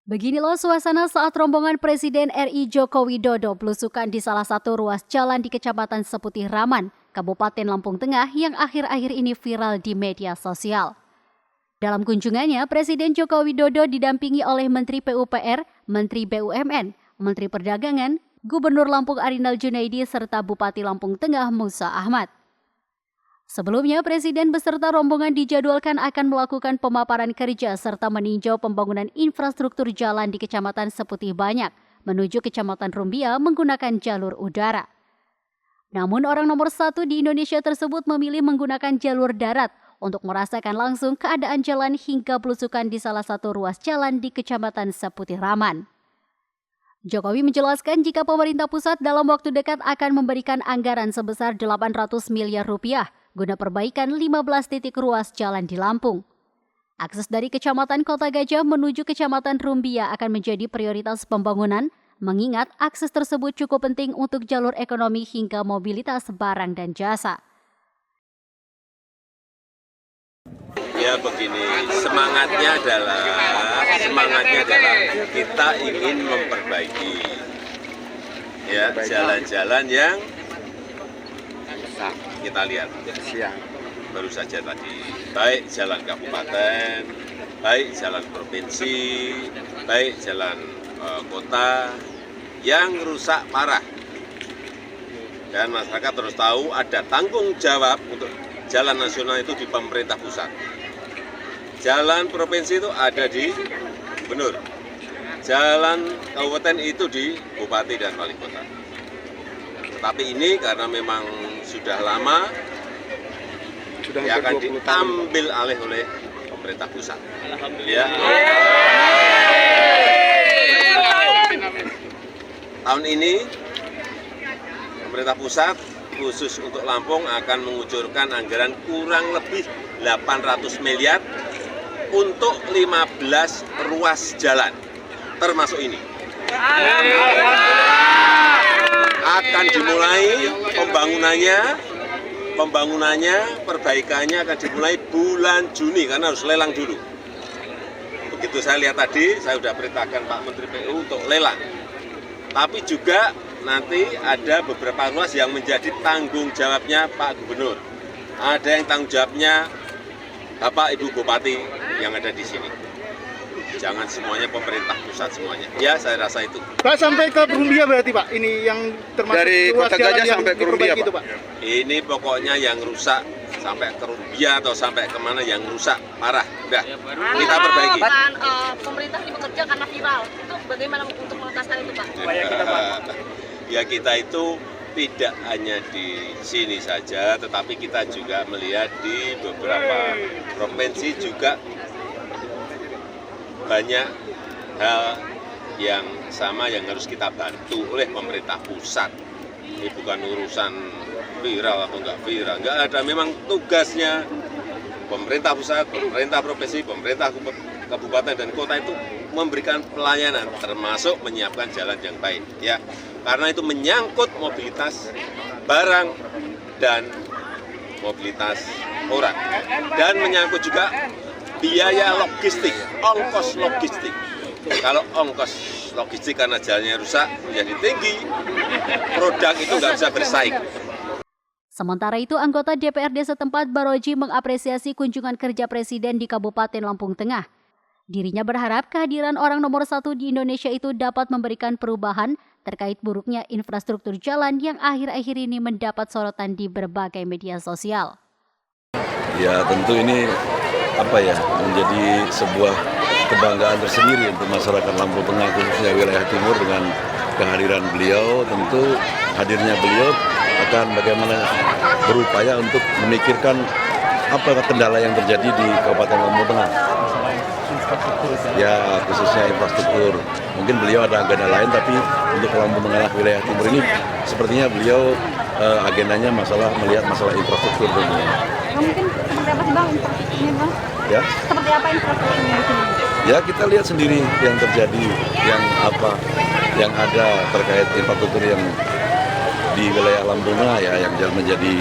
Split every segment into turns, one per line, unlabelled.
Beginilah suasana saat rombongan Presiden RI Joko Widodo belusukan di salah satu ruas jalan di Kecamatan Seputih Raman, Kabupaten Lampung Tengah yang akhir-akhir ini viral di media sosial. Dalam kunjungannya, Presiden Joko Widodo didampingi oleh Menteri PUPR, Menteri BUMN, Menteri Perdagangan, Gubernur Lampung Arinal Junaidi, serta Bupati Lampung Tengah Musa Ahmad. Sebelumnya, Presiden beserta rombongan dijadwalkan akan melakukan pemaparan kerja serta meninjau pembangunan infrastruktur jalan di Kecamatan Seputih Banyak menuju Kecamatan Rumbia menggunakan jalur udara. Namun orang nomor 1 di Indonesia tersebut memilih menggunakan jalur darat untuk merasakan langsung keadaan jalan hingga belusukan di salah satu ruas jalan di Kecamatan Seputih Raman. Jokowi menjelaskan jika pemerintah pusat dalam waktu dekat akan memberikan anggaran sebesar 800 miliar rupiah guna perbaikan 15 titik ruas jalan di Lampung. Akses dari Kecamatan Kota Gajah menuju Kecamatan Rumbia akan menjadi prioritas pembangunan, mengingat akses tersebut cukup penting untuk jalur ekonomi hingga mobilitas barang dan jasa.
Ya begini, semangatnya adalah kita ingin memperbaiki ya jalan-jalan yang kita lihat baru saja tadi, baik jalan kabupaten, baik jalan provinsi, baik jalan kota yang rusak parah. Dan masyarakat terus tahu ada tanggung jawab untuk jalan nasional itu di pemerintah pusat. Jalan provinsi itu ada di gubernur. Jalan kabupaten itu di bupati dan wali kota. Tapi ini karena memang sudah lama, ya akan diambil alih oleh pemerintah pusat. Ya. Tahun ini pemerintah pusat khusus untuk Lampung akan mengucurkan anggaran kurang lebih 800 miliar untuk 15 ruas jalan, termasuk ini. Akan dimulai pembangunannya, perbaikannya akan dimulai bulan Juni, karena harus lelang dulu. Begitu saya lihat tadi, saya sudah perintahkan Pak Menteri PU untuk lelang. Tapi juga nanti ada beberapa ruas yang menjadi tanggung jawabnya Pak Gubernur. Ada yang tanggung jawabnya Bapak Ibu Bupati yang ada di sini. Jangan semuanya pemerintah pusat semuanya. Ya, saya rasa itu.
Pak, sampai ke Rumbia berarti Pak? Ini yang termasuk
dari Kota Gajah sampai ke Rumbia,
itu, Pak?
Ini pokoknya yang rusak sampai ke Rumbia atau sampai kemana yang rusak parah. Udah, kita perbaiki.
Pemerintah ini bekerja karena viral. Itu bagaimana untuk mengentaskan itu, Pak?
Ya, kita itu tidak hanya di sini saja, tetapi kita juga melihat di beberapa provinsi juga banyak hal yang sama yang harus kita bantu oleh pemerintah pusat. Ini bukan urusan viral atau enggak viral, enggak ada. Memang tugasnya pemerintah pusat, pemerintah provinsi, pemerintah kabupaten dan kota itu memberikan pelayanan, termasuk menyiapkan jalan yang baik. Ya, karena itu menyangkut mobilitas barang dan mobilitas orang, dan menyangkut juga biaya logistik, ongkos logistik. Kalau ongkos logistik karena jalannya rusak menjadi tinggi, produk itu nggak bisa bersaing.
Sementara itu, anggota DPRD setempat Baroji mengapresiasi kunjungan kerja Presiden di Kabupaten Lampung Tengah. Dirinya berharap kehadiran orang nomor 1 di Indonesia itu dapat memberikan perubahan terkait buruknya infrastruktur jalan yang akhir-akhir ini mendapat sorotan di berbagai media sosial.
Ya, tentu ini menjadi sebuah kebanggaan tersendiri untuk masyarakat Lampung Tengah, khususnya wilayah timur, dengan kehadiran beliau. Tentu hadirnya beliau akan bagaimana berupaya untuk memikirkan apa kendala yang terjadi di Kabupaten Lampung Tengah. Ya, khususnya infrastruktur. Mungkin beliau ada agenda lain, tapi untuk Lampung Tengah wilayah timur ini sepertinya beliau agendanya melihat masalah infrastruktur tentunya.
Mungkin seperti apa sih Bang infrastrukturnya, Bang?
Ya?
Seperti apa infrastrukturnya di sini?
Ya, kita lihat sendiri yang terjadi, yang ada terkait infrastruktur yang di wilayah Lampung Tengah, ya, yang menjadi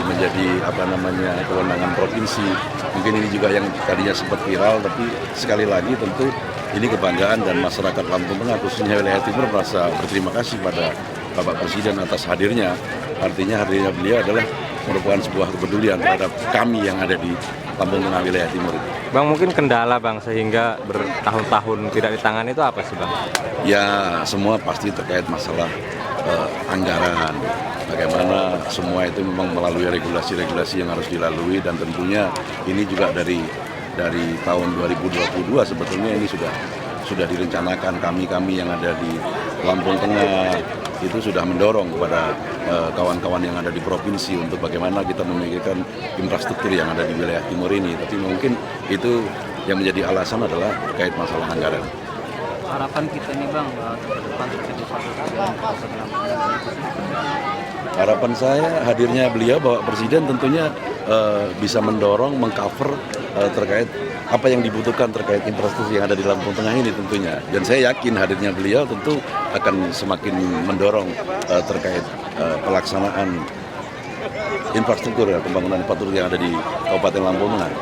kewenangan provinsi. Mungkin ini juga yang tadinya sempat viral, tapi sekali lagi tentu ini kebanggaan dan masyarakat Lampung Tengah khususnya wilayah timur merasa berterima kasih pada Bapak Presiden atas hadirnya. Artinya hadirnya beliau adalah merupakan sebuah kepedulian terhadap kami yang ada di Lampung Tengah wilayah timur.
Bang, mungkin kendala Bang sehingga bertahun-tahun tidak ditangani itu apa sih Bang?
Ya semua pasti terkait masalah anggaran. Bagaimana semua itu memang melalui regulasi-regulasi yang harus dilalui, dan tentunya ini juga dari tahun 2022 sebetulnya ini sudah direncanakan. Kami yang ada di Lampung Tengah itu sudah mendorong kepada kawan-kawan yang ada di provinsi untuk bagaimana kita memikirkan infrastruktur yang ada di wilayah timur ini. Tapi mungkin itu yang menjadi alasan adalah terkait masalah anggaran.
Harapan kita nih Bang ke depan terkait
Harapan saya hadirnya beliau Bapak Presiden tentunya bisa mendorong, mengcover terkait apa yang dibutuhkan terkait infrastruktur yang ada di Lampung Tengah ini tentunya. Dan saya yakin hadirnya beliau tentu akan semakin mendorong terkait pelaksanaan infrastruktur, pembangunan infrastruktur yang ada di Kabupaten Lampung Tengah.